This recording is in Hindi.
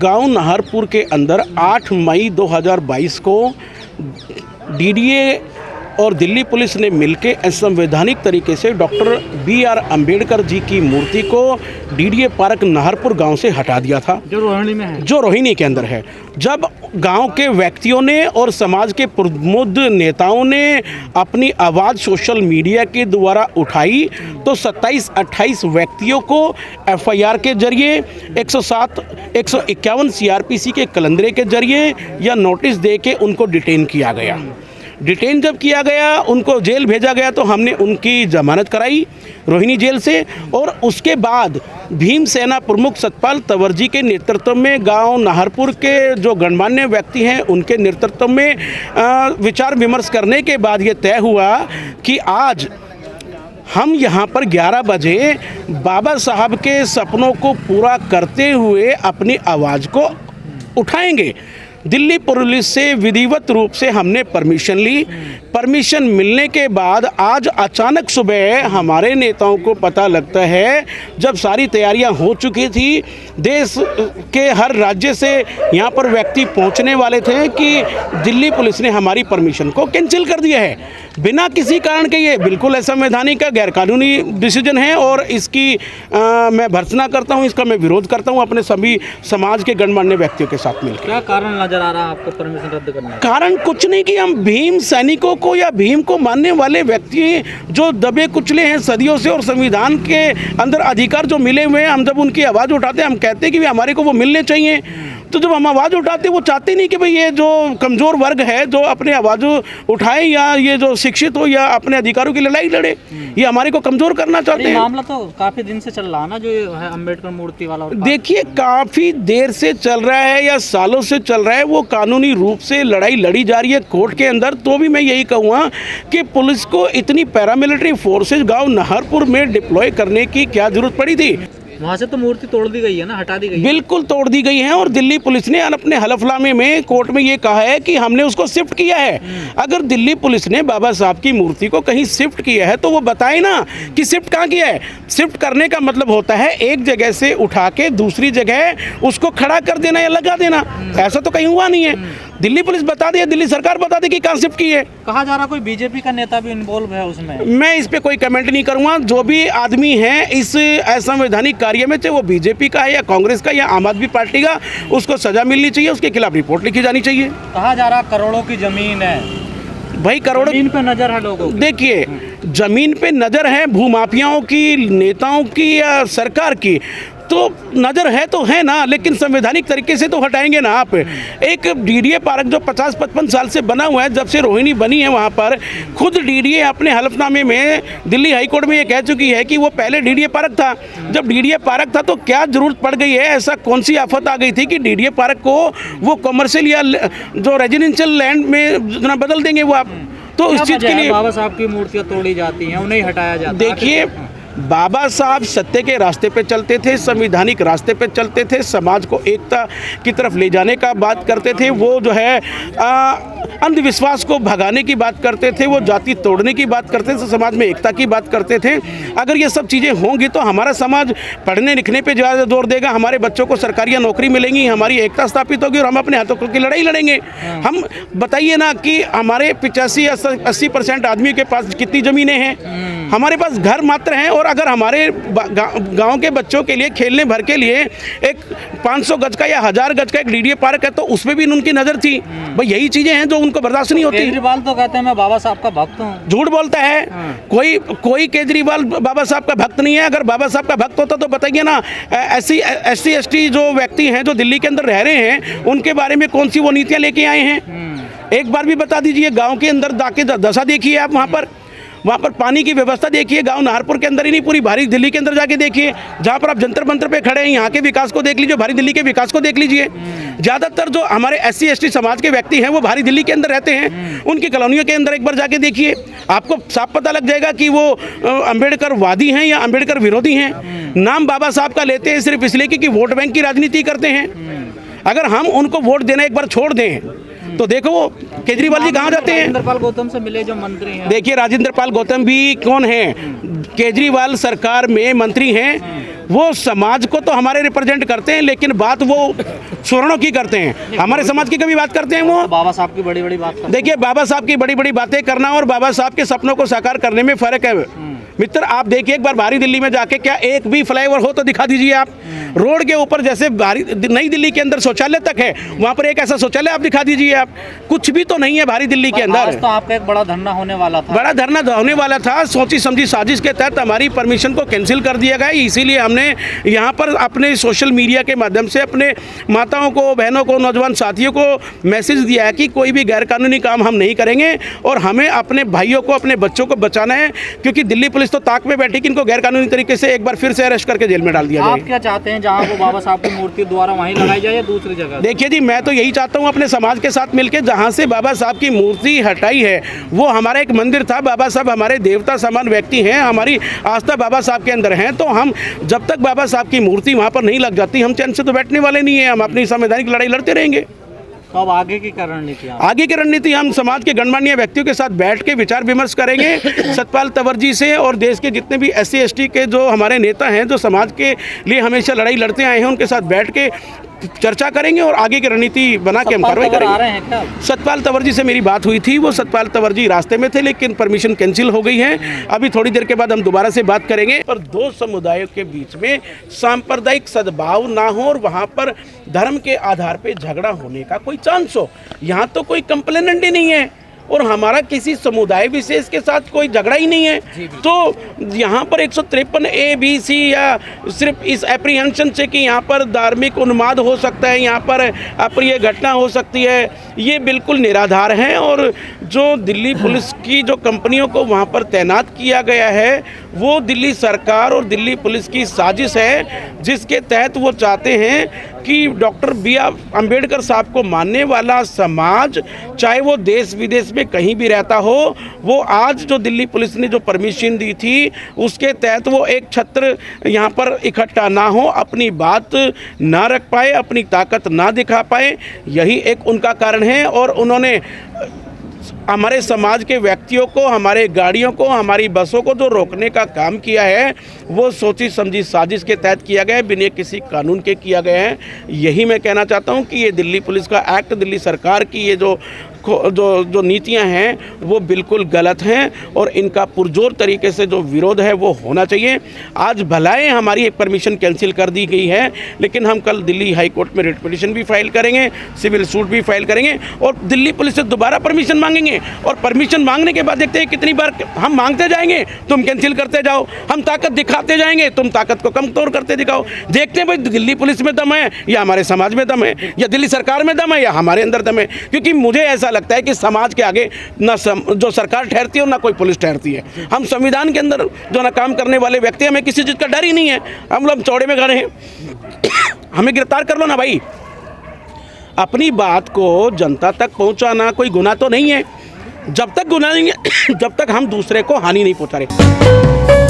गांव नाहरपुर के अंदर 8 मई 2022 को डीडीए और दिल्ली पुलिस ने मिलकर असंवैधानिक तरीके से डॉक्टर BR अम्बेडकर जी की मूर्ति को डीडीए पार्क नाहरपुर गांव से हटा दिया था, जो रोहिणी में है, जो रोहिणी के अंदर है। जब गांव के व्यक्तियों ने और समाज के प्रमुख नेताओं ने अपनी आवाज़ सोशल मीडिया के द्वारा उठाई तो 27-28 व्यक्तियों को FIR के जरिए 107-151 CRPC के कलंदरे के जरिए या नोटिस दे के उनको डिटेन किया गया। डिटेन जब किया गया, उनको जेल भेजा गया तो हमने उनकी जमानत कराई रोहिणी जेल से। और उसके बाद भीम सेना प्रमुख सतपाल तंवर जी के नेतृत्व में गांव नाहरपुर के जो गणमान्य व्यक्ति हैं उनके नेतृत्व में विचार विमर्श करने के बाद ये तय हुआ कि आज हम यहाँ पर 11 बजे बाबा साहब के सपनों को पूरा करते हुए अपनी आवाज़ को उठाएंगे। दिल्ली पुलिस से विधिवत रूप से हमने परमिशन ली। परमिशन मिलने के बाद आज अचानक सुबह हमारे नेताओं को पता लगता है, जब सारी तैयारियां हो चुकी थी, देश के हर राज्य से यहाँ पर व्यक्ति पहुँचने वाले थे, कि दिल्ली पुलिस ने हमारी परमिशन को कैंसिल कर दिया है बिना किसी कारण के। ये बिल्कुल असंवैधानिक का गैरकानूनी डिसीजन है और इसकी मैं भर्त्सना करता हूँ, इसका मैं विरोध करता हूँ अपने सभी समाज के गणमान्य व्यक्तियों के साथ मिलकर। क्या कारण नजर आ रहा है आपको परमिशन रद्द करने का? कारण कुछ नहीं कि हम भीम सैनिकों को या भीम को मानने वाले व्यक्ति जो दबे कुचले हैं सदियों से और संविधान के अंदर अधिकार जो मिले हुए हैं, हम जब उनकी आवाज़ उठाते हैं, हम कहते हैं कि हमारे को वो मिलने चाहिए। तो जब हम आवाज़ उठाते हैं, वो चाहते नहीं कि भाई ये जो कमज़ोर वर्ग है जो अपने आवाज़ उठाए या ये जो शिक्षित हो या अपने अधिकारों की लड़ाई लड़े, ये हमारे को कमज़ोर करना चाहते हैं। मामला तो काफ़ी दिन से चल रहा है ना, जो है अम्बेडकर मूर्ति वाला। देखिए, काफ़ी देर से चल रहा है या सालों से चल रहा है, वो कानूनी रूप से लड़ाई लड़ी जा रही है कोर्ट के अंदर। तो भी मैं यही कहूँगा कि पुलिस को इतनी पैरामिलिट्री फोर्सेज गाँव नाहरपुर में डिप्लॉय करने की क्या जरूरत पड़ी थी? वहाँ से तो मूर्ति तोड़ दी गई है ना, हटा दी गई है। बिल्कुल तोड़ दी गई है और दिल्ली पुलिस ने अपने हलफनामे में कोर्ट में ये कहा है कि हमने उसको शिफ्ट किया है। अगर दिल्ली पुलिस ने बाबा साहब की मूर्ति को कहीं शिफ्ट किया है तो वो बताए ना कि शिफ्ट कहाँ किया है। शिफ्ट करने का मतलब होता है एक जगह से उठा के दूसरी जगह उसको खड़ा कर देना या लगा देना। ऐसा तो कहीं हुआ नहीं है। दिल्ली पुलिस बता दे, दिल्ली सरकार बता दे कि कहाँ शिफ्ट की है। कहा जा रहा कोई बीजेपी का नेता भी इन्वॉल्व है उसमें। मैं इस पे कोई कमेंट नहीं करूंगा। जो भी आदमी है इस असंवैधानिक कार्य में, चाहे वो बीजेपी का है या कांग्रेस का या आम आदमी पार्टी का, उसको सजा मिलनी चाहिए, उसके खिलाफ रिपोर्ट लिखी जानी चाहिए। कहा जा रहा करोड़ों की जमीन है भाई, करोड़ों जमीन पे नजर है लोगों की। देखिए, जमीन पे नजर है भूमाफियाओं की, नेताओं की या सरकार की, तो नज़र है तो है ना, लेकिन संवैधानिक तरीके से तो हटाएंगे ना आप। एक डीडीए पार्क जो 50-55 साल से बना हुआ है, जब से रोहिणी बनी है, वहाँ पर खुद डीडीए अपने हलफनामे में दिल्ली हाई कोर्ट में ये कह चुकी है कि वो पहले डीडीए पार्क था। जब डीडीए पार्क था तो क्या जरूरत पड़ गई है, ऐसा कौन सी आफत आ गई थी कि डीडीए पार्क को वो कमर्शियल या जो रेजिडेंशियल लैंड में बदल देंगे वो आप? तो इस चीज़ के लिए बाबा साहब की मूर्तियाँ तोड़ी जाती हैं, उन्हें हटाया जाता है। देखिए, बाबा साहब सत्य के रास्ते पे चलते थे, संवैधानिक रास्ते पे चलते थे, समाज को एकता की तरफ ले जाने का बात करते थे। वो जो है अंधविश्वास को भगाने की बात करते थे, वो जाति तोड़ने की बात करते थे, समाज में एकता की बात करते थे। अगर ये सब चीज़ें होंगी तो हमारा समाज पढ़ने लिखने पे ज़्यादा जोर देगा, हमारे बच्चों को सरकारी नौकरी मिलेंगी, हमारी एकता स्थापित होगी और हम अपने हाथों की लड़ाई लड़ेंगे। हम बताइए ना कि हमारे 85-80% आदमी के पास कितनी ज़मीनें हैं? हमारे पास घर मात्र हैं। और अगर हमारे गांव के बच्चों के लिए खेलने भर के लिए एक 500 गज का या 1000 गज का एक डीडीए पार्क है तो उसमें भी उनकी नज़र थी। भाई, यही चीज़ें हैं जो उनको बर्दाश्त नहीं होती। केजरीवाल तो कहते हैं मैं बाबा साहब का भक्त हूँ। झूठ बोलता है। कोई केजरीवाल बाबा साहब का भक्त नहीं है। अगर बाबा साहब का भक्त होता तो बताइए ना, SC ST जो व्यक्ति हैं जो दिल्ली के अंदर रह रहे हैं, उनके बारे में कौन सी वो नीतियाँ लेके आए हैं? एक बार भी बता दीजिए। गाँव के अंदर जाके दशा देखिए आप, वहाँ पर पानी की व्यवस्था देखिए। गांव नाहरपुर के अंदर ही नहीं, पूरी भारी दिल्ली के अंदर जाके देखिए। जहाँ पर आप जंतर मंतर पे खड़े हैं, यहाँ के विकास को देख लीजिए, भारी दिल्ली के विकास को देख लीजिए। ज़्यादातर जो हमारे SC ST समाज के व्यक्ति हैं वो भारी दिल्ली के अंदर रहते हैं। उनकी कॉलोनियों के अंदर एक बार जाके देखिए, आपको साफ पता लग जाएगा कि वो अम्बेडकर वादी हैं या अम्बेडकर विरोधी हैं। नाम बाबा साहब का लेते हैं सिर्फ इसलिए कि वोट बैंक की राजनीति करते हैं। अगर हम उनको वोट देना एक बार छोड़ दें तो देखो वो केजरीवाल जी कहाँ जाते हैं। राजेंद्र पाल गौतम से मिले जो मंत्री हैं। देखिए राजेंद्र पाल गौतम भी कौन है, केजरीवाल सरकार में मंत्री हैं, वो समाज को तो हमारे रिप्रेजेंट करते हैं, लेकिन बात वो स्वर्णों की करते हैं, हमारे समाज की कभी बात करते हैं वो। बाबा साहब की बड़ी बड़ी बात करते हैं। देखिए बाबा साहब की बड़ी बड़ी बातें करना और बाबा साहब के सपनों को साकार करने में फ़र्क है मित्र। आप देखिए एक बार बाहरी दिल्ली में जाके, क्या एक भी फ्लाईओवर हो तो दिखा दीजिए आप। रोड के ऊपर जैसे बाहरी नई दिल्ली के अंदर शौचालय तक है, वहाँ पर एक ऐसा शौचालय आप दिखा दीजिए आप। कुछ भी तो नहीं है बाहरी दिल्ली के अंदर। आज तो आपका एक बड़ा धरना होने वाला था। बड़ा धरना होने वाला था, सोची समझी साजिश के तहत हमारी परमिशन को कैंसिल कर दिया गया। इसीलिए हमने यहाँ पर अपने सोशल मीडिया के माध्यम से अपने माताओं को, बहनों को, नौजवान साथियों को मैसेज दिया है कि कोई भी गैरकानूनी काम हम नहीं करेंगे और हमें अपने भाइयों को, अपने बच्चों को बचाना है, क्योंकि दिल्ली पुलिस तो ताक में बैठी कि इनको गैरकानूनी तरीके से एक बार फिर से अरेस्ट करके जेल में डाल दिया जाए। आप क्या चाहते हैं, जहाँ वो बाबा साहब की मूर्ति द्वारा वहीं लगाई जाए या दूसरी जगह? देखिए जी, मैं तो यही चाहता हूँ अपने समाज के साथ मिलकर, जहाँ से बाबा साहब की मूर्ति हटाई है, वो हमारा एक मंदिर था। बाबा साहब हमारे देवता समान व्यक्ति हैं, हमारी आस्था बाबा साहब के अंदर है। तो हम जब तक बाबा साहब की मूर्ति वहाँ पर नहीं लग जाती, हम चैन से तो बैठने वाले नहीं हैं। हम अपनी संवैधानिक लड़ाई लड़ते रहेंगे। तो अब आगे की क्या रणनीति? आगे की रणनीति हम समाज के गणमान्य व्यक्तियों के साथ बैठ के विचार विमर्श करेंगे। सतपाल तंवर से और देश के जितने भी SC ST के जो हमारे नेता हैं, जो समाज के लिए हमेशा लड़ाई लड़ते आए हैं, उनके साथ बैठ के चर्चा करेंगे और आगे की रणनीति बना के हम कार्रवाई करेंगे। सतपाल तंवर से मेरी बात हुई थी, वो सतपाल तंवर रास्ते में थे, लेकिन परमिशन कैंसिल हो गई है। अभी थोड़ी देर के बाद हम दोबारा से बात करेंगे। पर दो समुदायों के बीच में सांप्रदायिक सद्भाव ना हो और वहाँ पर धर्म के आधार पर झगड़ा होने का कोई चांस हो। यहाँ तो कोई कंप्लेनेंट ही नहीं है और हमारा किसी समुदाय विशेष के साथ कोई झगड़ा ही नहीं है। तो यहाँ पर 153 A B C या सिर्फ इस एप्रीहेंशन से कि यहाँ पर धार्मिक उन्माद हो सकता है, यहाँ पर अप्रिय घटना हो सकती है, ये बिल्कुल निराधार है। और जो दिल्ली पुलिस की जो कंपनियों को वहाँ पर तैनात किया गया है, वो दिल्ली सरकार और दिल्ली पुलिस की साजिश है, जिसके तहत वो चाहते हैं कि डॉक्टर B.R. अम्बेडकर साहब को मानने वाला समाज, चाहे वो देश विदेश में कहीं भी रहता हो, वो आज जो दिल्ली पुलिस ने जो परमिशन दी थी उसके तहत वो एक छत्र यहाँ पर इकट्ठा ना हो, अपनी बात ना रख पाए, अपनी ताकत ना दिखा पाए। यही एक उनका कारण है। और उन्होंने हमारे समाज के व्यक्तियों को, हमारे गाड़ियों को, हमारी बसों को जो रोकने का काम किया है, वो सोची समझी साजिश के तहत किया गया है, बिना किसी कानून के किया गया है। यही मैं कहना चाहता हूँ कि ये दिल्ली पुलिस का एक्ट, दिल्ली सरकार की ये जो नीतियां हैं वो बिल्कुल गलत हैं और इनका पुरजोर तरीके से जो विरोध है वो होना चाहिए। आज भलाएं हमारी एक परमिशन कैंसिल कर दी गई है, लेकिन हम कल दिल्ली हाई कोर्ट में रिट पिटीशन भी फाइल करेंगे, सिविल सूट भी फाइल करेंगे और दिल्ली पुलिस से दोबारा परमिशन मांगेंगे। और परमिशन मांगने के बाद देखते हैं कितनी बार हम मांगते जाएंगे, तुम कैंसिल करते जाओ, हम ताकत दिखाते जाएंगे, तुम ताकत को कमजोर करते दिखाओ। देखते हैं भाई दिल्ली पुलिस में दम है या हमारे समाज में दम है, या दिल्ली सरकार में दम है या हमारे अंदर दम है। क्योंकि मुझे ऐसा लगता है कि समाज के आगे ना जो सरकार ठहरती है और ना कोई पुलिस ठहरती है। हम संविधान के अंदर जो ना काम करने वाले व्यक्ति, हमें किसी चीज़ का डर ही नहीं है। हम लोग चौड़े में खड़े हैं, हमें गिरफ्तार कर लो ना भाई। अपनी बात को जनता तक पहुंचाना कोई गुनाह तो नहीं है। जब तक गुनाह नहीं है जब तक हम दूसरे को हानि नहीं पहुंचा रहे।